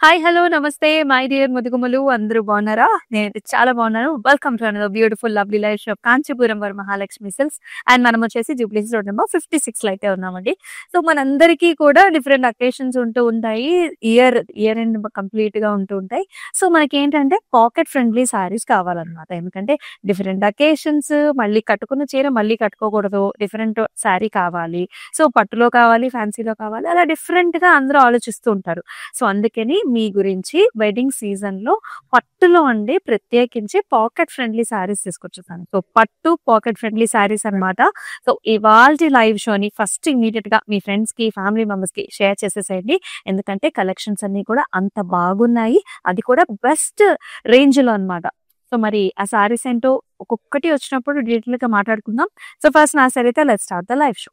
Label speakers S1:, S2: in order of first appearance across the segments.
S1: Hi, hello, నమస్తే my dear ముదుగుములు అందరూ బాగున్నారా? నేనైతే చాలా బాగున్నాను. Welcome to another beautiful lovely life shop Kanchipuram Varamahalakshmi silks. And మనం వచ్చేసి జూబ్లీస్ రోడ్ నెంబర్ 56 లో అయితే ఉన్నామండి. సో మనందరికీ కూడా డిఫరెంట్ అకేషన్స్ ఉంటూ ఉంటాయి. ఇయర్ ఎండ్ కంప్లీట్ గా ఉంటూ ఉంటాయి. సో మనకేంటంటే పాకెట్ ఫ్రెండ్లీ సారీస్ కావాలన్నమాట. ఎందుకంటే డిఫరెంట్ అకేషన్స్, మళ్ళీ కట్టుకున్న చీర మళ్ళీ కట్టుకోకూడదు, డిఫరెంట్ శారీ కావాలి. సో పట్టులో కావాలి, ఫ్యాన్సీలో కావాలి, అలా డిఫరెంట్ గా అందరూ ఆలోచిస్తూ ఉంటారు. సో అందుకని మీ గురించి వెడ్డింగ్ సీజన్ లో పట్టులో అండి ప్రత్యేకించి పాకెట్ ఫ్రెండ్లీ శారీస్ తీసుకొచ్చేసాను. సో పట్టు పాకెట్ ఫ్రెండ్లీ శారీస్ అన్నమాట. సో ఇవాల్టి లైవ్ షోని ఫస్ట్ ఇమీడియట్ గా మీ ఫ్రెండ్స్ కి, ఫ్యామిలీ మెంబర్స్ కి షేర్ చేసేసేయండి. ఎందుకంటే కలెక్షన్స్ అన్ని కూడా అంత బాగున్నాయి, అది కూడా బెస్ట్ రేంజ్ లో అన్నమాట. సో మరి ఆ శారీస్ ఏంటో ఒక్కొక్కటి వచ్చినప్పుడు డీటెయిల్ గా మాట్లాడుకుందాం. సో ఫస్ట్ నా సరే అయితే let's start the live show.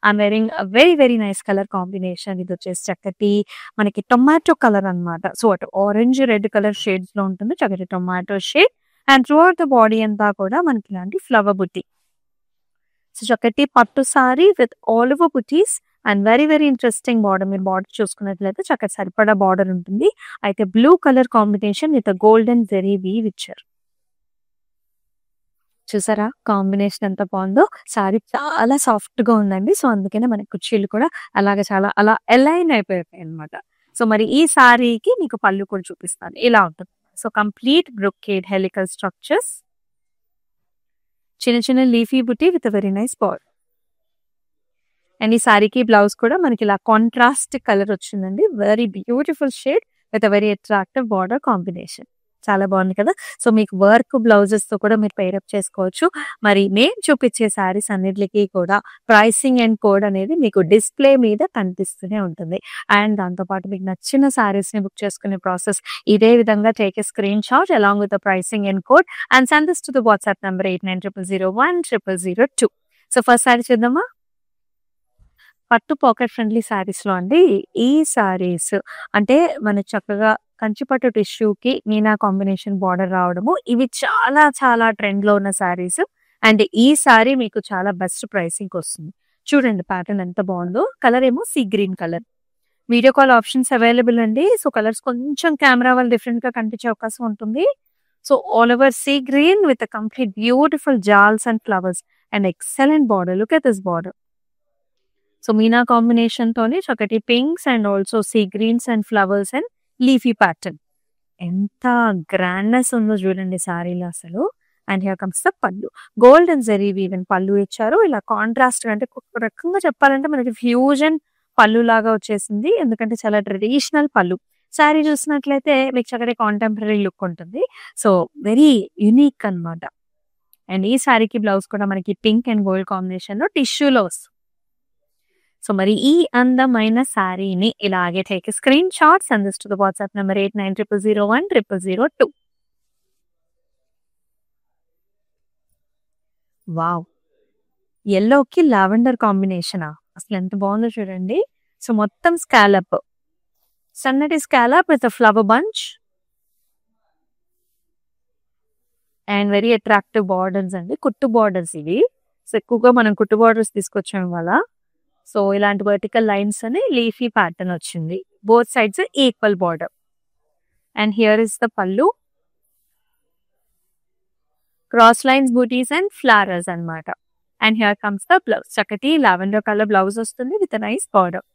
S1: I'm వెరింగ్ very very nice colour combination. ఇది వచ్చేసి చక్కటి మనకి టొమాటో కలర్ అన్నమాట. సో అటు ఆరెంజ్ రెడ్ కలర్ షేడ్స్ లో ఉంటుంది, చక్కటి tomato shade. And through out the body అంతా కూడా మనకి ఇలాంటి ఫ్లవర్ బుట్టి. సో చక్కటి పట్టు sorry with all over buttis and very very interesting border. మీరు బార్డర్ చూసుకున్నట్లయితే చక్కటి సరిపడా బార్డర్ ఉంటుంది. అయితే blue colour combination with golden zari weave ఇచ్చారు. చూసారా కాంబినేషన్ ఎంత బాగుందో. సారీ చాలా సాఫ్ట్ గా ఉందండి. సో అందుకనే మన కుర్చీలు కూడా అలాగే చాలా అలా అలైన్ అయిపోయాయి అనమాట. సో మరి ఈ సారీకి మీకు పళ్ళు కూడా చూపిస్తాను, ఇలా ఉంటుంది. So complete brocade helical structures, చిన్న చిన్న leafy buti with very nice border. And ఈ సారీకి బ్లౌజ్ కూడా మనకి ఇలా కాంట్రాస్ట్ కలర్ వచ్చిందండి. Very beautiful shade with very attractive border combination. చాలా బాగుంది కదా. సో మీకు వర్క్ బ్లౌజెస్ తో కూడా మీరు పేరప్ చేసుకోవచ్చు. మరి నేను చూపించే శారీస్ అన్నిటికీ కూడా ప్రైసింగ్ అండ్ కోడ్ అనేది మీకు డిస్ప్లే మీద కనిపిస్తూనే ఉంటుంది. అండ్ దాంతోపాటు మీకు నచ్చిన శారీస్ ని బుక్ చేసుకునే ప్రాసెస్ ఇదే విధంగా. Take a screen shot along with the pricing and code and send this to the WhatsApp number 8900010002. So first sari చూద్దామా. పట్టు పాకెట్ ఫ్రెండ్లీ శారీస్ లో అండి ఈ శారీస్ అంటే మన చక్కగా కంచిపట్టు టిష్యూకి మీనా కాంబినేషన్ బార్డర్ రావడము, ఇవి చాలా చాలా ట్రెండ్ లో ఉన్న శారీస్. అండ్ ఈ శారీ మీకు చాలా బెస్ట్ ప్రైసింగ్ వస్తుంది. చూడండి ప్యాటర్న్ ఎంత బాగుందో. కలర్ ఏమో sea green colour. Video call options available అండి. సో కలర్స్ కొంచెం కెమెరా వాళ్ళు డిఫరెంట్ గా కనిపించే అవకాశం ఉంటుంది. So all over sea green with complete beautiful జాల్స్ and flowers and excellent border. Look at this border. So మీనా కాంబినేషన్ తోని చక్కటి pinks and also sea greens and flowers and leafy pattern. ఎంత గ్రాండ్నెస్ ఉందో చూడండి శారీలో అసలు. అండ్ హియర్ కమ్స్ ద పళ్ళు. గోల్డ్ అండ్ జరీ వీవెన్ పళ్ళు ఇచ్చారు. ఇలా కాంట్రాస్ట్ అంటే ఒక రకంగా చెప్పాలంటే మనకి ఫ్యూజన్ పళ్ళు లాగా వచ్చేసింది. ఎందుకంటే చాలా ట్రెడిషనల్ పళ్ళు. శారీ చూసినట్లయితే మీకు చక్కటి కాంటెంపరీ లుక్ ఉంటుంది. సో వెరీ యునిక్ అన్నమాట. అండ్ ఈ శారీకి బ్లౌజ్ కూడా మనకి పింక్ అండ్ గోల్డ్ కాంబినేషన్ లో టిష్యూలో వస్తుంది. సో మరి ఈ అందమైన శారీని ఇలాగే take screenshot, send this to the WhatsApp number 8900010002. Wow, ఎల్లోకి లావెండర్ కాంబినేషనా, అసలు ఎంత బాగుందో చూడండి. సో మొత్తం స్కాలప్, సన్నటి scallop with flower bunch and very attractive borders అండి. కుట్టు బార్డర్స్ ఇవి. సో ఎక్కువగా మనం కుట్టు బార్డర్స్ తీసుకొచ్చాం వల్ల సో ఇలాంటి వర్టికల్ లైన్స్ అని లీఫీ ప్యాటర్న్ వచ్చింది. Both sides equal border. And here is the పళ్ళు. క్రాస్ లైన్స్ బూటీస్ అండ్ ఫ్లవర్స్ అన్నమాట. And here comes the blouse. చక్కటి లావెండర్ కలర్ బ్లౌజ్ వస్తుంది విత్ నైస్ బార్డర్.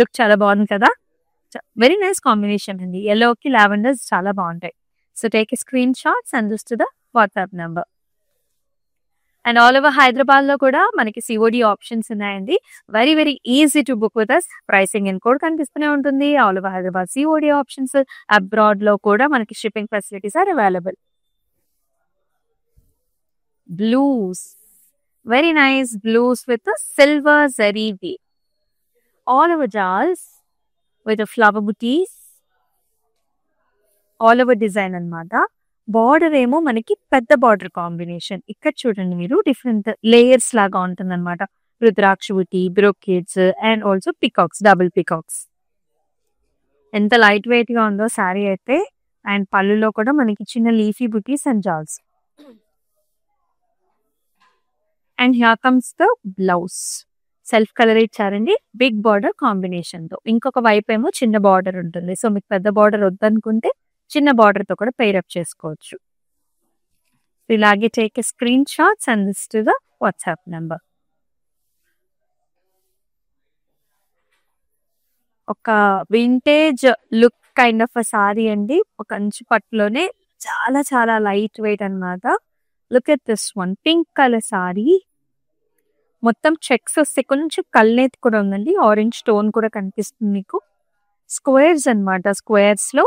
S1: లుక్ చాలా బాగుంది కదా. వెరీ నైస్ కాంబినేషన్ అండి. ఎల్లోకి లావెండర్స్ చాలా బాగుంటాయి. So take a screenshot, send this to the WhatsApp number. And all over Hyderabad లో కూడా మనకి సిఓడి ఆప్షన్స్ ఉన్నాయండి. Very very easy to book with us. Pricing and code కనిపిస్తూనే ఉంటుంది. All over Hyderabad COD options. Abroad లో కూడా మనకి shipping facilities are available. Blues, very nice blues with silver zari weave. All over జాల్స్ విత్ ఫ్లవర్ బుటీస్, all over design అన్నమాట. Border ఏమో మనకి పెద్ద బార్డర్ కాంబినేషన్. ఇక్కడ చూడండి మీరు డిఫరెంట్ లేయర్స్ లాగా ఉంటుంది అనమాట. రుద్రాక్ష బుట్టి, brocades and also peacocks, double peacocks. ఎంత లైట్ వెయిట్ గా ఉందో శారీ అయితే. అండ్ పళ్ళులో కూడా మనకి చిన్న లీఫీ బుటీస్ అండ్ జాల్స్. And here comes the blouse. Self colour ఇచ్చారండి. బిగ్ బార్డర్ కాంబినేషన్‌తో. ఇంకొక వైపేమో చిన్న బార్డర్ ఉంటుంది. సో, మీకు పెద్ద బార్డర్ వద్దనుకుంటే చిన్న బార్డర్‌తో కూడా పెయిర్ అప్ చేసుకోవచ్చు. ఇలాగే take a screen shots and this to the WhatsApp number. ఒక vintage look kind of a sari అండి. ఒక కంచి పట్టులోనే చాలా చాలా లైట్ వెయిట్ అన్నమాట. Look at this one pink colour sari. మొత్తం చెక్స్ వస్తాయి. కొంచెం కల్నేతి కూడా ఉందండి. ఆరెంజ్ స్టోన్ కూడా కనిపిస్తుంది మీకు. స్క్వేర్స్ అన్నమాట. స్క్వేర్స్‌లో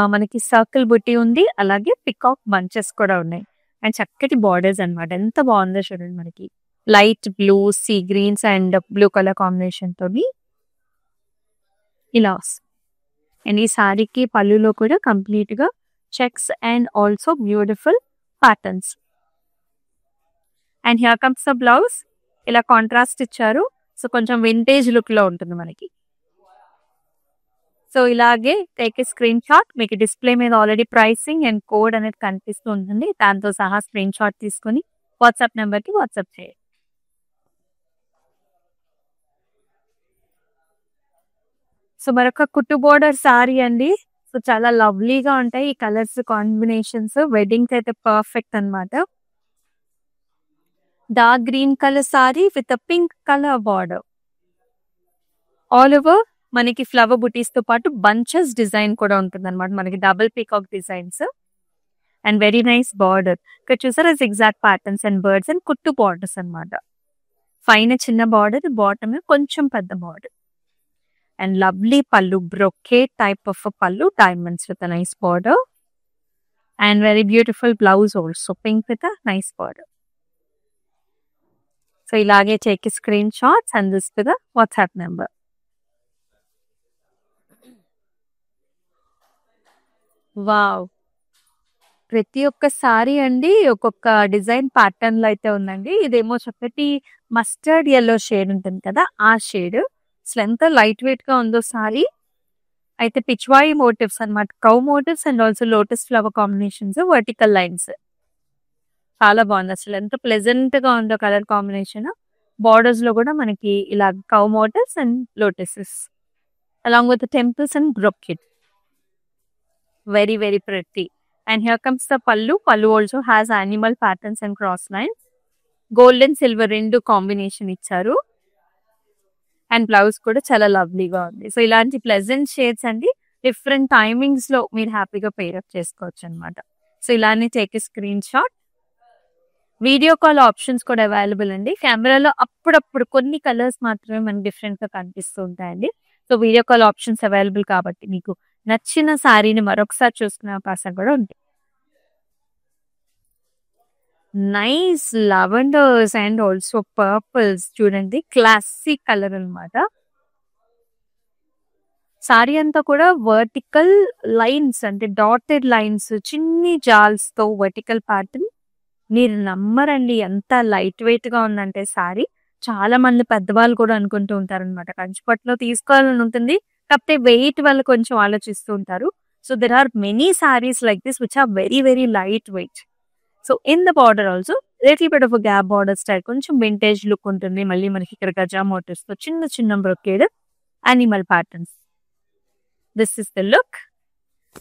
S1: మనకి సర్కిల్ బుట్టి ఉంది. అలాగే పికాక్ బంచెస్ కూడా ఉన్నాయి. అండ్ చక్కటి బార్డర్స్ అన్నమాట. ఎంత బాగుందో చూడండి మనకి. Light blue, sea greens and blue colour కాంబినేషన్‌తోని ఇలా వస్తుంది. అండ్ ఈ సారీకి పళ్ళులో కూడా కంప్లీట్‌గా checks and also beautiful patterns. And here comes the blouse. ఇలా కాంట్రాస్ట్ ఇచ్చారు. సో, కొంచెం వింటేజ్ లుక్‌లో ఉంటుంది మనకి. సో, ఇలాగే టేక్ ఎ స్క్రీన్ షాట్. మీకు డిస్‌ప్లే మీద ఆల్రెడీ ప్రైసింగ్ అండ్ కోడ్ అనేది కనిపిస్తూ ఉంటుంది. దాంతో సహా స్క్రీన్ షాట్ తీసుకొని వాట్సాప్ నంబర్‌కి వాట్సాప్ చేయండి. సో, మరొక కుట్టు బోర్డర్ సారీ అండి. సో, చాలా లవ్లీగా ఉంటాయి ఈ కలర్స్ కాంబినేషన్స్. వెడ్డింగ్‌కి అయితే పర్ఫెక్ట్ అన్నమాట. Dark green colour sorry with a pink colour border. All over మనకి ఫ్లవర్ బుటీస్‌తో పాటు బంచెస్ డిజైన్ కూడా ఉంటుందన్నమాట. మనకి double peacock designs and very nice border. ఇక్కడ చూసారా zigzag patterns and birds and కుట్టు బార్డర్స్ అన్నమాట. పైన చిన్న బార్డర్, బాటమ్ కొంచెం పెద్ద బార్డర్. అండ్ లవ్లీ పళ్ళు, బ్రొకేట్ టైప్ ఆఫ్ పళ్ళు, diamonds with a nice border. And very beautiful blouse also pink with a nice border. So, ఇలాగే take a screen shots and this to the WhatsApp number. Wow! ప్రతి ఒక్క sorry అండి ఒక్కొక్క design ప్యాటర్న్‌లో అయితే ఉందండి. ఇదేమో చక్కటి మస్టర్డ్ యెల్లో షేడ్ ఉంటుంది కదా! ఆ షేడ్. అసలు ఎంత లైట్ వెయిట్‌గా ఉందో సారీ. అయితే పిచ్వాయి మోటివ్స్ అన్నమాట. Cow motifs and also lotus flower combinations, vertical lines. చాలా బాగుంది. అసలు ఎంత ప్లెజెంట్‌గా ఉందో కలర్ కాంబినేషన్. బార్డర్స్‌లో కూడా మనకి ఇలా cow motifs and lotuses along with temples and brocade. Very very pretty. And here comes the pallu. Pallu also has animal patterns and cross lines. Gold and silver 2 combination ఇచ్చారు. అండ్ బ్లౌజ్ కూడా చాలా లవ్లీగా ఉంది. So, ఇలాంటి pleasant shades అండి different టైమింగ్స్‌లో మీరు హ్యాపీగా pair up చేసుకోవచ్చు అన్నమాట. సో, ఇలానే take a screen shot. Video call options కూడా అవైలబుల్ అండి. కెమెరాలో అప్పుడప్పుడు కొన్ని కలర్స్ మాత్రమే మనకి డిఫరెంట్‌గా కనిపిస్తూ ఉంటాయండి. So, video call options available కాబట్టి మీకు నచ్చిన సారీని మరొకసారి చూసుకునే అవకాశం కూడా ఉంది. Nice lavenders and also purples చూడండి. క్లాసిక్ కలర్ అన్నమాట. సారీ అంతా కూడా వర్టికల్ లైన్స్ అంటే డాటెడ్ లైన్స్, చిన్ని జాల్స్‌తో వర్టికల్ ప్యాటర్న్. మీరు నమ్మరండి ఎంత లైట్ వెయిట్‌గా ఉందంటే సారీ. చాలా మంది పెద్దవాళ్ళు కూడా అనుకుంటూ ఉంటారన్నమాట. కంచిపట్టులో తీసుకోవాలని ఉంటుంది. కాకపోతే వెయిట్ వల్ల కొంచెం ఆలోచిస్తూ ఉంటారు. So, there are many saris like this which are very very light weight. So, in the border also little bit of a gap border style కొంచెం వింటేజ్ లుక్ ఉంటుంది. మళ్ళీ మనకి ఇక్కడ గజా మోటివ్స్‌తో చిన్న చిన్న brocade animal patterns. This is the look.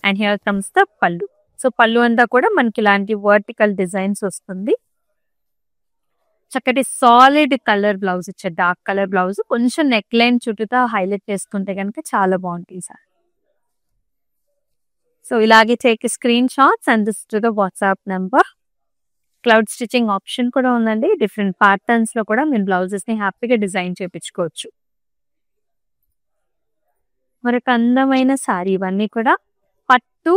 S1: And here comes the pallu. So, pallu అంతా కూడా మనకి ఇలాంటి వర్టికల్ డిజైన్స్ వస్తుంది. చక్కటి సాలిడ్ కలర్ బ్లౌజ్ ఇచ్చారు. డార్క్ కలర్ బ్లౌజ్ కొంచెం నెక్ లైన్ చుట్టూతా హైలైట్ చేసుకుంటే గనుక చాలా బాగుంటుంది సార్. సో, ఇలాగే take screen shots and this to the WhatsApp number. Cloud stitching option కూడా ఉందండి. డిఫరెంట్ ప్యాటర్న్స్‌లో కూడా మీరు బ్లౌజెస్‌ని హ్యాపీగా డిజైన్ చేపించుకోవచ్చు. మరొక అందమైన సారీ. ఇవన్నీ కూడా పట్టు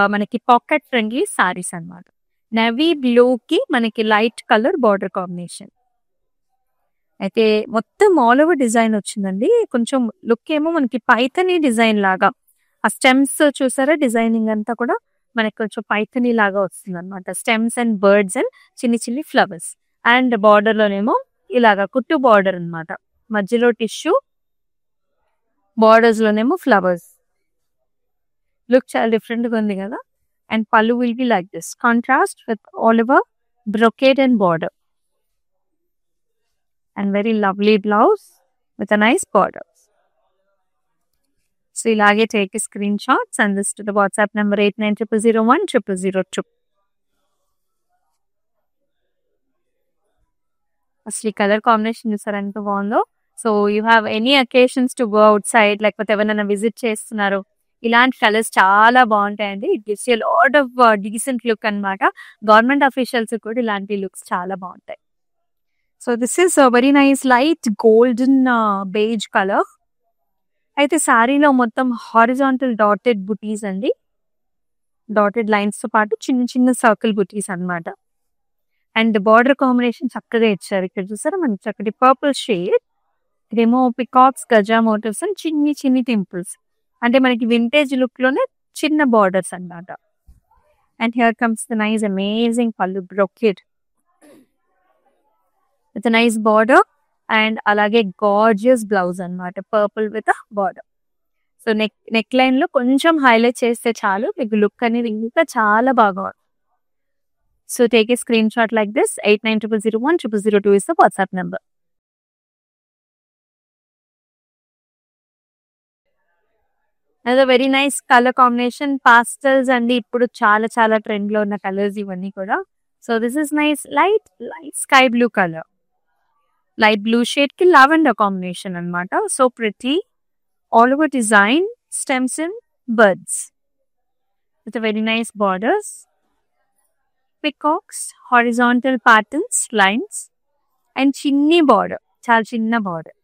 S1: మనకి పాకెట్ ఫ్రెండ్లీ సారీస్ అన్నమాట. నేవీ బ్లూకి మనకి లైట్ కలర్ బార్డర్ కాంబినేషన్. అయితే మొత్తం ఆల్ ఓవర్ డిజైన్ వచ్చిందండి. కొంచెం లుక్ ఏమో మనకి పైథనీ డిజైన్ లాగా. ఆ స్టెమ్స్ చూసారా డిజైనింగ్ అంతా కూడా మనకి కొంచెం పైథనీ లాగా వస్తుందన్నమాట. స్టెమ్స్ అండ్ బర్డ్స్ అండ్ చిన్ని చిన్ని ఫ్లవర్స్. అండ్ బార్డర్‌లోనేమో ఇలాగా కుట్టు బార్డర్ అన్నమాట. మధ్యలో టిష్యూ, బార్డర్స్‌లోనేమో ఫ్లవర్స్. లుక్ చాలా డిఫరెంట్‌గా ఉంది కదా! అండ్ పల్లు will be like this. Contrast with all over brocade and border. And very lovely blouse with a nice border. So ఇలాగే take screenshot and this to the WhatsApp number 8900010002. అసలు ఈ colour combination చూసారా ఎంత బాగుందో. So you have any occasions to go outside, లేకపోతే ఎవరైనా visit చేస్తున్నారు, ఇలాంటి కలర్స్ చాలా బాగుంటాయండి. It gives you lot of decent look అన్నమాట. గవర్నమెంట్ అఫీషియల్స్ కూడా ఇలాంటి లుక్స్ చాలా బాగుంటాయి. So this is very nice light golden beige colour. అయితే శారీలో మొత్తం హారిజాంటల్ డాటెడ్ బుటీస్ అండి. డాటెడ్ లైన్స్ తో పాటు చిన్న చిన్న సర్కిల్ బుటీస్ అన్నమాట. అండ్ బార్డర్ కాంబినేషన్ చక్కగా ఇచ్చారు. ఇక్కడ చూసారా మనకి చక్కటి పర్పుల్ షేడ్, ఇదేమో పికాక్స్ గజా మోటివ్స్ అండ్ చిన్ని చిన్ని టెంపుల్స్. అంటే మనకి వింటేజ్ లుక్ లోనే చిన్న బార్డర్స్ అన్నమాట. And here comes the nice amazing పల్లు brocade with nice border and అలాగే గార్జియస్ బ్లౌజ్ అన్నమాట, purple with border. So neckline లో కొంచెం హైలైట్ చేస్తే చాలు, మీకు లుక్ అనేది ఇంకా చాలా బాగా. So take a screen shot like this. 8900010002 is the WhatsApp number. అదే very nice colour combination, pastels అండి. ఇప్పుడు చాలా చాలా ట్రెండ్ లో ఉన్న కలర్స్ ఇవన్నీ కూడా. So this is nice light light sky blue colour, light blue shade కి లావెండర్ కాంబినేషన్ అన్నమాట. So pretty all over design stems in birds with very nice borders, peacocks, horizontal patterns, lines and చిన్ని border, చాలా చిన్న border.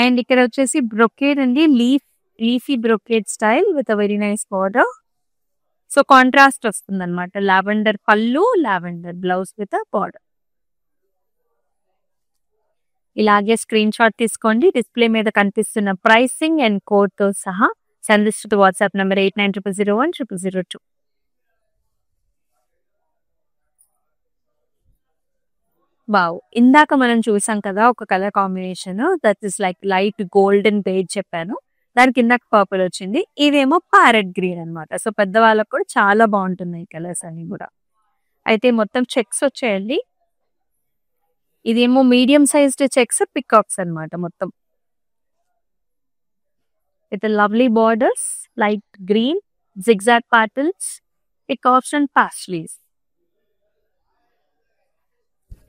S1: And ఇక్కడ వచ్చేసి brocade అండి, leafy brocade style with a very nice border. So contrast వస్తుంది అనమాట, lavender పళ్ళు, lavender blouse with border. ఇలాగే స్క్రీన్ షాట్ తీసుకోండి. డిస్ప్లే మీద కనిపిస్తున్న ప్రైసింగ్ అండ్ కోడ్ తో సహా సంధిస్తూ వాట్సాప్ నెంబర్ 8900010002. వావ్, ఇందాక మనం చూసాం కదా ఒక colour combination, that is like light golden beige చెప్పాను, దాని కింద పర్పుల్ వచ్చింది. ఇదేమో ప్యారెట్ గ్రీన్ అన్నమాట. సో పెద్దవాళ్ళకు కూడా చాలా బాగుంటున్నాయి కలర్స్ అన్ని కూడా. అయితే మొత్తం చెక్స్ వచ్చాయండి. ఇదేమో మీడియం సైజ్డ్ చెక్స్, పికాక్స్ అన్నమాట మొత్తం. With lovely borders, light green, zigzag patterns, peacocks and paisleys.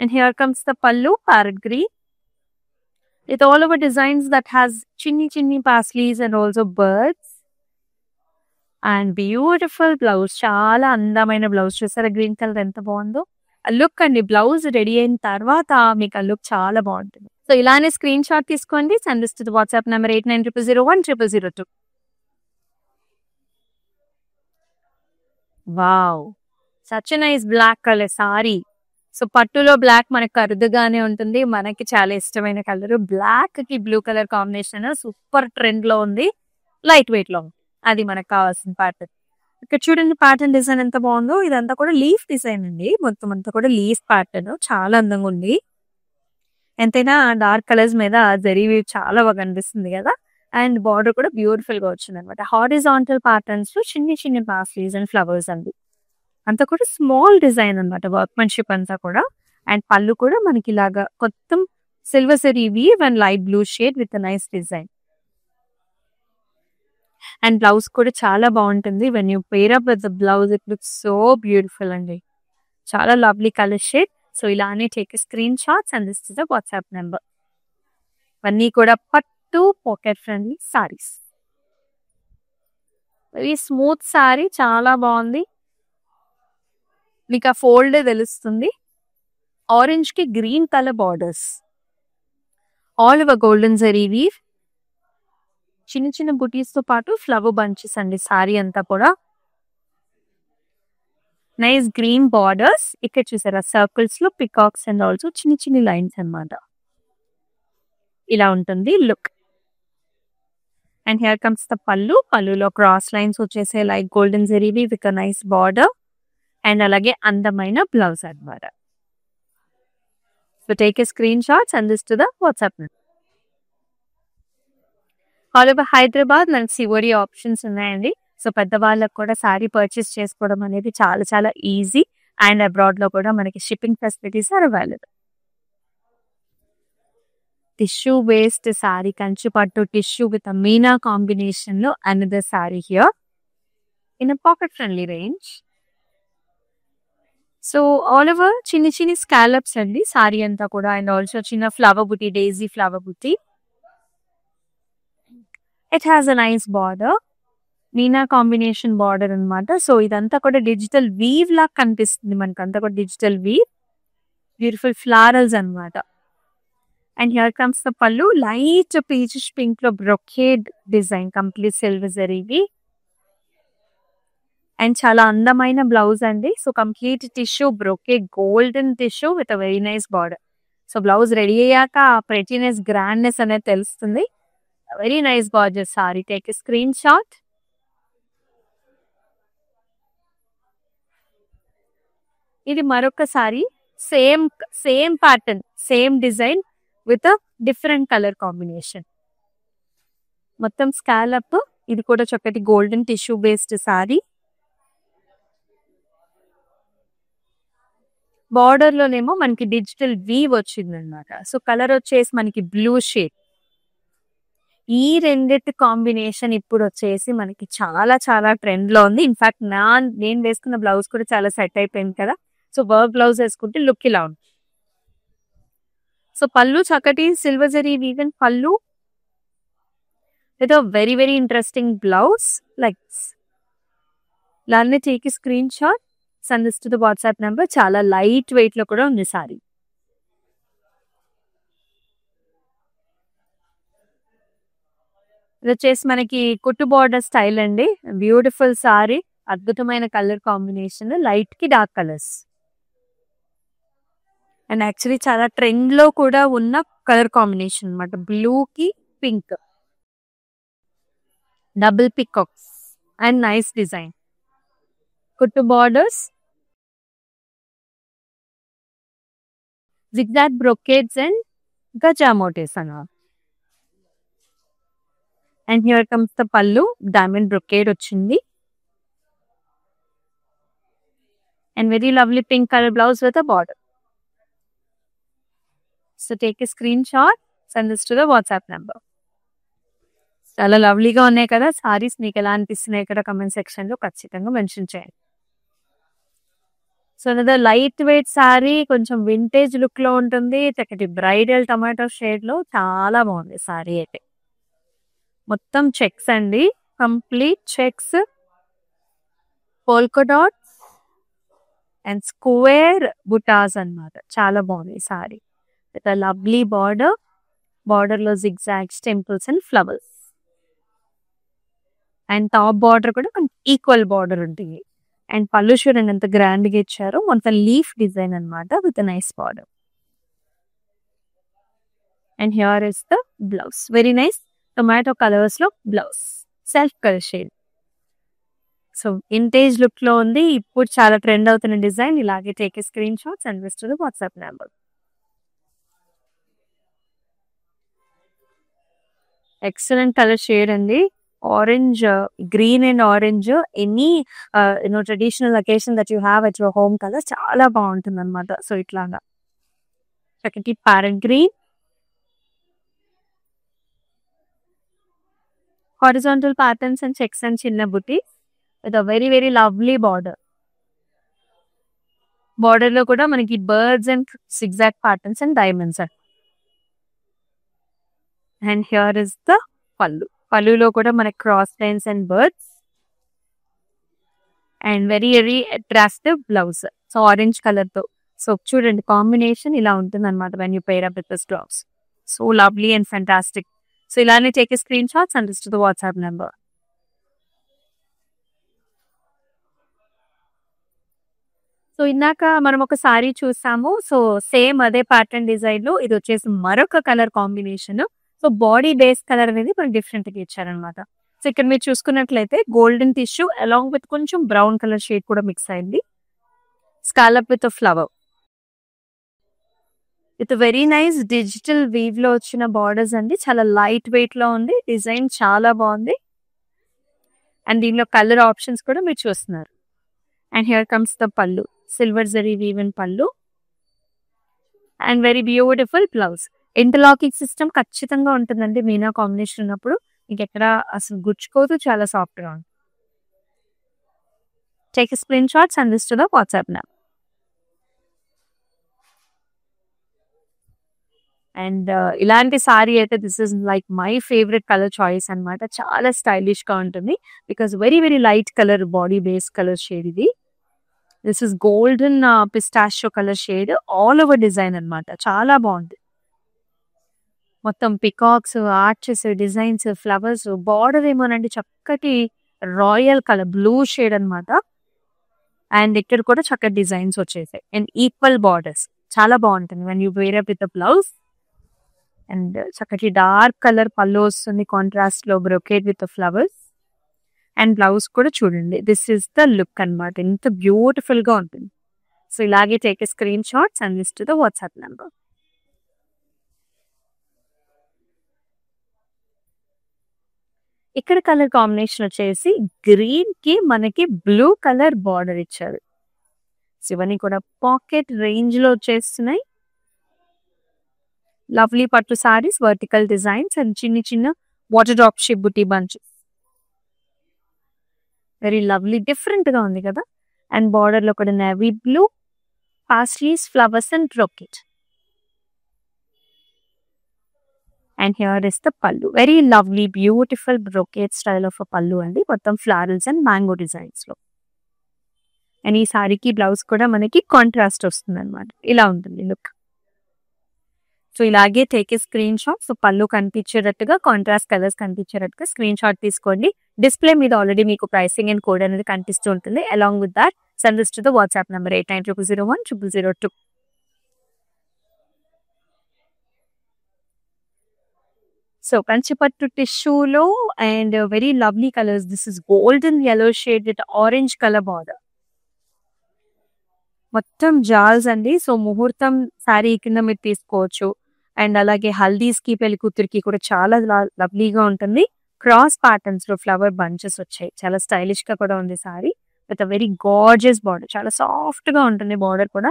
S1: And here comes the pallu, parrot green, with all over designs that has chinny chinny paisleys and also birds. And beautiful blouse, చాలా అందమైన blouse. చూసారా green colour ఎంత బాగుందో. ఆ look అండి, blouse ready అయిన తర్వాత మీకు ఆ లుక్ చాలా బాగుంటుంది. సో ఇలానే స్క్రీన్ షాట్ తీసుకోండి, సంధిస్తుంది WhatsApp number 8900010002. Wow, such nice black colour sari. So పట్టులో బ్లాక్ మనకు అరుదుగానే ఉంటుంది, మనకి చాలా ఇష్టమైన కలర్. బ్లాక్ కి blue colour combination super trend లో ఉంది, లైట్ వెయిట్ లో ఉంది. అది మనకు కావాల్సిన ప్యాటర్న్. ఇక్కడ చూడండి ప్యాటర్న్ డిజైన్ ఎంత బాగుందో. ఇదంతా కూడా లీఫ్ డిజైన్ అండి, మొత్తం అంతా కూడా లీఫ్ ప్యాటర్న్, చాలా అందంగా ఉంది. ఎంతైనా డార్క్ కలర్స్ మీద జరీ చాలా బాగా కనిపిస్తుంది కదా. అండ్ బార్డర్ కూడా బ్యూటిఫుల్ గా వచ్చింది అనమాట. హారిజాంటల్ ప్యాటర్న్స్ లో చిన్ని చిన్ని పాస్లీస్ అండ్ ఫ్లవర్స్ అండి. అంతా కూడా స్మాల్ డిజైన్ అనమాట, వర్క్మెన్షిప్ అంతా కూడా. అండ్ పళ్ళు కూడా మనకి ఇలాగా మొత్తం silver zari weave and light blue shade with nice design. And blouse కూడా చాలా బాగుంటుంది. When you pair up with the blouse it looks so beautiful అండి, చాలా లవ్లీ కలర్ షేడ్. సో ఇలానే take screen shots and this is the WhatsApp number. ఇవన్నీ కూడా పట్టు pocket friendly saris, very smooth sari, చాలా బాగుంది. మీకు ఆ ఫోల్డ్ తెలుస్తుంది. ఆరెంజ్ కి green colour borders, all over golden zari weave, చిన్న చిన్న బుటీస్ తో పాటు ఫ్లవర్ బంచెస్ అండి సారీ అంతా కూడా. Nice green borders. ఇక్కడ చూసారా సర్కిల్స్ లో పికాక్స్ అండ్ ఆల్సో చిన్న చిన్న లైన్స్ అన్నమాట. ఇలా ఉంటుంది look. And here comes the పళ్ళు. పళ్ళులో క్రాస్ లైన్స్ వచ్చేసే like golden zari weave with nice border and అలాగే అందమైన బ్లౌజ్ అన్నమాట. So take a screen shots and this to the WhatsApp. All over Hyderabad మనకి సివోడి ఆప్షన్స్ ఉన్నాయండి. సో పెద్దవాళ్ళకు కూడా సారీ పర్చేస్ చేసుకోవడం అనేది చాలా చాలా ఈజీ. అండ్ అబ్రాడ్ లో కూడా మనకి shipping facilities are available. tissue based saree, Kanchi పట్టు tissue with a meena combination లో another saree here in a pocket friendly range. So all over చిన్ని చిన్ని స్కాలప్స్ అండి సారీ అంతా కూడా, అండ్ ఆల్సో చిన్న ఫ్లవర్ బుటీ, డేజీ ఫ్లవర్ బుటీ. It has a nice border, మీనా కాంబినేషన్ బార్డర్ అనమాట. సో ఇదంతా కూడా డిజిటల్ వీవ్ లాగా కనిపిస్తుంది మనకు, అంతా కూడా డిజిటల్ వీవ్, బ్యూటిఫుల్ ఫ్లారల్స్ అనమాట. అండ్ హియర్ కమ్స్ ద పళ్ళు, లైట్ పీచిష్ పింక్ లో బ్రొకేడ్ డిజైన్, కంప్లీట్ సిల్వర్ జరీవి. అండ్ చాలా అందమైన బ్లౌజ్ అండి. So complete tissue brocade, golden tissue with a very nice border. So blouse ready అయ్యాక prettiness, grandness అనేది తెలుస్తుంది. Very nice borders sari. Take a screenshot. ఇది మరొక sari, same pattern, same design with different colour combination. మొత్తం scallop. ఇది కూడా చక్కటి golden tissue based sari. Border లోనేమో మనకి డిజిటల్ వీవ్ వచ్చింది అనమాట. సో కలర్ వచ్చేసి మనకి బ్లూ షేడ్. ఈ రెండిటి కాంబినేషన్ ఇప్పుడు వచ్చేసి మనకి చాలా చాలా ట్రెండ్ లో ఉంది. ఇన్ఫాక్ట్ నేను వేసుకున్న బ్లౌజ్ కూడా చాలా సెట్ అయిపోయింది కదా. సో వర్క్ బ్లౌజ్ వేసుకుంటే లుక్ ఇలా ఉంది. సో పళ్ళు చక్కటి సిల్వర్ జరీ వీవెన్ పళ్ళు with a very very interesting blouse like this. లానే take screenshot, send this to the WhatsApp number. చాలా లైట్ వెయిట్ లో కూడా ఉంది సారీ. ఇది వచ్చేసి మనకి కుట్టు బార్డర్ స్టైల్ అండి. బ్యూటిఫుల్ సారీ, అద్భుతమైన కలర్ కాంబినేషన్, లైట్ కి డార్క్ కలర్స్. అండ్ యాక్చువల్లీ చాలా ట్రెండ్ లో కూడా ఉన్న కలర్ కాంబినేషన్ అనమాట. బ్లూ కి pink, double peacocks and nice design. కుట్టు borders, zigzag brocades and gaja motifs అన్నారు. అండ్ హియర్ కమ్స్ ద పళ్ళు, డైమండ్ బ్రొకేడ్ వచ్చింది. And very lovely pink colour blouse with a border. So take a screenshot, send this to the WhatsApp number. చాలా లవ్లీగా ఉన్నాయి కదా సారీస్. మీకు ఎలా అనిపిస్తున్నాయి కూడా కమెంట్ సెక్షన్ లో ఖచ్చితంగా మెన్షన్ చేయండి. So another light weight sorry, కొంచెం వింటేజ్ లుక్ లో ఉంటుంది. చక్కటి బ్రైడల్ టమాటో షేడ్ లో చాలా బాగుంది సారీ అయితే. మొత్తం చెక్స్ అండి, complete checks, polka dots and square బుటాస్ అన్నమాట. చాలా బాగుంది sari with a lovely border. Border లో zigzags, temples and flowers. And top border కూడా ఈక్వల్ బార్డర్ ఉంటుంది. అండ్ పళ్ళు చూడండి ఎంత గ్రాండ్ గా ఇచ్చారు, మొత్తం లీఫ్ డిజైన్ అనమాట with nice border. And here is the blouse, very nice tomato colours లో blouse, self colour shade. So vintage look లో ఉంది, ఇప్పుడు చాలా ట్రెండ్ అవుతున్న డిజైన్. ఇలాగే take a screen shots and visit the WhatsApp number. Excellent colour shade అండి. Orange, green and orange, any traditional occasion that you have at your home colour చాలా బాగుంటుంది అనమాట. సో ఇట్లాగా చక్కటి parrot green, horizontal patterns and checks and చిన్న బుటీ with a very very lovely border. Border లో కూడా మనకి birds and zigzag patterns and diamonds. And here is the పళ్ళు. పళ్ళులో కూడా మనకి cross lines and birds and very very attractive blouse. So orange colour తో. సో చూడండి కాంబినేషన్ ఇలా ఉంటుంది అనమాట when you pair up with this blouse. So lovely and fantastic. So ఇలానే take a screen shots and to the WhatsApp number. So ఇందాక మనం ఒక సారీ చూసాము. సో సేమ్ అదే ప్యాటర్న్ డిజైన్ లో ఇది వచ్చేసి మరొక colour combination. So body base colour అనేది మనకి డిఫరెంట్ గా ఇచ్చారనమాట. సో ఇక్కడ మీరు చూసుకున్నట్లయితే గోల్డెన్ టిష్యూ అలాంగ్ విత్ కొంచెం బ్రౌన్ కలర్ షేడ్ కూడా మిక్స్ అయింది. Scallop with flower with very nice digital weave లో వచ్చిన బార్డర్స్ అండి. చాలా లైట్ వెయిట్ లో ఉంది, డిజైన్ చాలా బాగుంది. అండ్ దీనిలో కలర్ ఆప్షన్స్ కూడా మీరు చూస్తున్నారు. అండ్ హియర్ కమ్స్ ద పళ్ళు, సిల్వర్ జరీ వీవెన్ పళ్ళు and very beautiful blouse. Interlocking system ఖచ్చితంగా ఉంటుందండి మీనా కాంబినేషన్ ఉన్నప్పుడు. ఇంకెక్కడ అసలు గుచ్చుకోదు. చాలా సాఫ్ట్‌గా ఉంటుంది. Take screen shots and this to the WhatsApp number. And ఇలాంటి సారీ అయితే this is like my favourite colour choice అన్నమాట. చాలా స్టైలిష్‌గా ఉంటుంది. Because very very light colour body base colour shade ఇది. This is golden pistachio colour shade all over design అన్నమాట. చాలా బాగుంది. మొత్తం peacocks, arches, designs, flowers, border ఏమోనండి చక్కటి రాయల్ కలర్ బ్లూ షేడ్ అన్నమాట. అండ్ ఇక్కడ కూడా చక్కటి డిజైన్స్ వచ్చేసాయి. అండ్ ఈక్వల్ బార్డర్స్ చాలా బాగుంటుంది. When you wear up with the blouse. And చక్కటి డార్క్ కలర్ పళ్ళు వస్తుంది కాంట్రాస్ట్ లో brocade with flowers. And blouse కూడా చూడండి దిస్ ఇస్ ద లుక్ అన్నమాట. ఎంత బ్యూటిఫుల్ గా ఉంటుంది. సో ఇలాగే take screen shots and this to the WhatsApp number. ఇక్కడ కలర్ కాంబినేషన్ వచ్చేసి గ్రీన్ కి మనకి బ్లూ కలర్ బార్డర్ ఇచ్చారు. సో ఇవన్నీ కూడా పాకెట్ రేంజ్ లో వచ్చేస్తున్నాయి. లవ్లీ పట్టు సారీస్, వర్టికల్ డిజైన్స్ అండ్ చిన్న చిన్న వాటర్ డ్రాప్ షేప్ బుటీ బంచెస్. వెరీ లవ్లీ డిఫరెంట్ గా ఉంది కదా. అండ్ బార్డర్ లో కూడా navy blue, paisleys, flowers and brocade. And here is the pallu. Very lovely beautiful brocade style of pallu అండి. మొత్తం ఫ్లారల్స్ అండ్ మ్యాంగో డిజైన్స్ లో. అండ్ ఈ సారీకి బ్లౌజ్ కూడా మనకి కాంట్రాస్ట్ వస్తుంది అనమాట. ఇలా ఉంటుంది లుక్. సో ఇలాగే take a screen shot. So pallu కనిపించేటట్టుగా కాంట్రాస్ట్ కలర్స్ కనిపించేటట్టుగా స్క్రీన్ షాట్ తీసుకోండి. డిస్ప్లే మీద ఆల్రెడీ మీకు ప్రైసింగ్ అండ్ కోడ్ అనేది కనిపిస్తూ ఉంటుంది. Along with that send this to the WhatsApp number 8900010002. So Kanchipattu టిష్యూలో and very lovely colours. This is golden yellow shade with orange colour border. మొత్తం జాల్స్ అండి. సో ముహూర్తం శారీ కింద మీరు తీసుకోవచ్చు. అండ్ అలాగే హల్దీస్ కి, పెళ్లి కూతురికి కూడా చాలా లవ్లీగా ఉంటుంది. క్రాస్ ప్యాటర్న్స్ లో ఫ్లవర్ బంచెస్ వచ్చాయి. చాలా స్టైలిష్ గా కూడా ఉంది sari with very gorgeous border. చాలా సాఫ్ట్ గా ఉంటుంది బార్డర్ కూడా.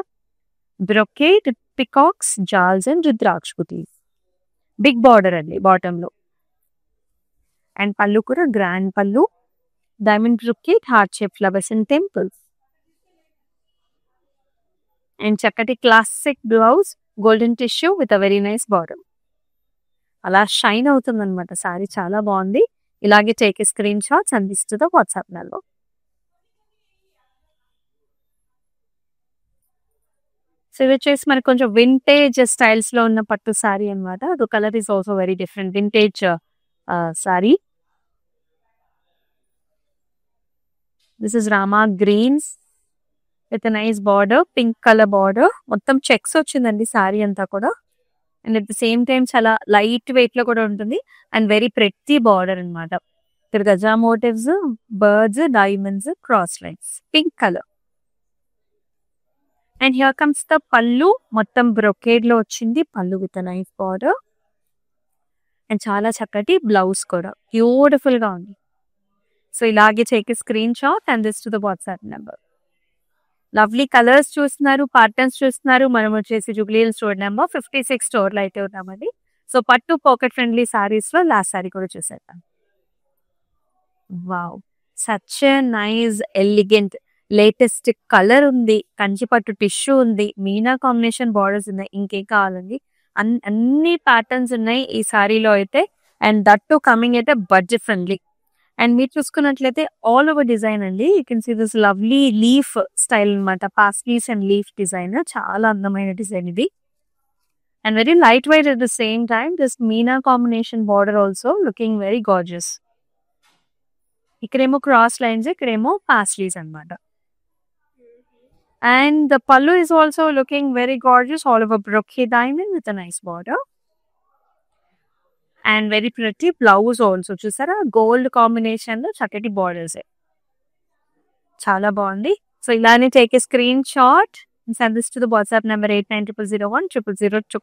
S1: బ్రొకేట్, పికాక్స్, జాల్స్ అండ్ రుద్రాక్ష బుటీస్. బిగ్ బార్డర్ అండి బాటమ్ లో. అండ్ పళ్ళు కూడా grand pallu. Diamond brocade, heart shape flowers and temples. And చక్కటి classic blouse, golden tissue with a very nice border. అలా షైన్ అవుతుంది అనమాట సారీ. చాలా బాగుంది. ఇలాగే take a screen shots and this to the WhatsApp number. So ఇది వచ్చేసి మనకి కొంచెం వింటేజ్ స్టైల్స్ లో ఉన్న పట్టు సారీ అనమాట. The colour is also very different. Vintage sari. This is rama greens with nice border, pink colour border. మొత్తం చెక్స్ వచ్చిందండి సారీ అంతా కూడా. And at the same time చాలా లైట్ వెయిట్ లో కూడా ఉంటుంది. అండ్ వెరీ ప్రెట్టి బార్డర్ అనమాట. ఇక్కడ గజా motifs, birds, diamonds, cross lines, pink colour. And here comes the pallu. మొత్తం బ్రొకేడ్ లో వచ్చింది పళ్ళు విత్ నైస్ బార్డర్. అండ్ చాలా చక్కటి బ్లౌజ్ కూడా బ్యూటిఫుల్ గా ఉంది. సో ఇలాగే take screenshot and this to the WhatsApp number. Lovely colours చూస్తున్నారు, ప్యాటర్న్స్ చూస్తున్నారు. మనం వచ్చేసి Jubilee hills road number 56 store లో అయితే ఉన్నామండి. సో పట్టు పాకెట్ ఫ్రెండ్లీ సారీస్ లో లాస్ట్ సారీ కూడా చూసేద్దాం. Wow, such nice elegant latest colour ఉంది. కంచిపట్టు టిష్యూ ఉంది. మీనా కాంబినేషన్ బార్డర్స్ ఉన్నాయి. ఇంకేం కావాలండి. అన్ని ప్యాటర్న్స్ ఉన్నాయి ఈ సారీలో అయితే. అండ్ దట్ టు కమింగ్ అయితే బడ్జెట్ ఫ్రెండ్లీ. అండ్ మీరు చూసుకున్నట్లయితే ఆల్ ఓవర్ డిజైన్ అండి. You can see this lovely leaf style అనమాట. Paisleys and leaf design. చాలా అందమైన డిజైన్ ఇది. And very light weight at the same time. This meena combination border also looking very gorgeous. ఇక్కడేమో cross lines, ఇక్కడేమో paisleys అనమాట. And the pallu is also looking very gorgeous, all over brocade diamond with a nice border. And very pretty blouse also. చూసారా gold combination లో చక్కటి borders. చాలా బాగుంది. So ఇలానే take a screen shot send this to the WhatsApp number 8900010002.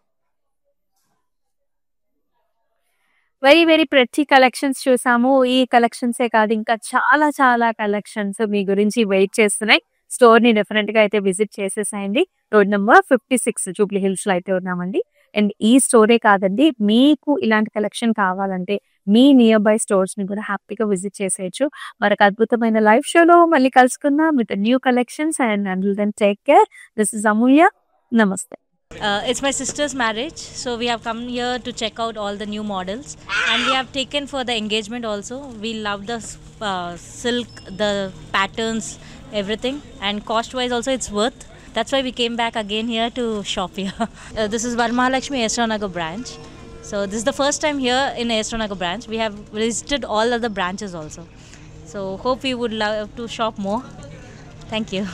S1: Very very pretty collections చూసాము. ఈ కలెక్షన్సే కాదు ఇంకా చాలా చాలా కలెక్షన్స్ మీ గురించి వెయిట్ చేస్తున్నాయి. స్టోర్ ని డెఫినెట్ గా అయితే విజిట్ చేసేసాయండి. రోడ్ నెంబర్ 56 జూబ్లీ హిల్స్ లో అయితే ఉన్నామండి. అండ్ ఈ స్టోరే కాదండి, మీకు ఇలాంటి కలెక్షన్ కావాలంటే మీ నియర్ బై స్టోర్స్‌ని కూడా హ్యాపీగా విజిట్ చేసేయొచ్చు. మరొక అద్భుతమైన లైవ్ షోలో మళ్ళీ కలుసుకుందాం with new collections. And until then take care. This is Amulya. నమస్తే.
S2: It's my sister's marriage, so we have come here to check out all the new models, and we have taken for the engagement also. We love the silk, the patterns, everything, and cost-wise also it's worth. That's why we came back again here to shop here. This is Varmahalakshmi Esranagar branch. So this is the first time here in Esranagar branch. We have visited all other branches also. So hope you would love to shop more. Thank you.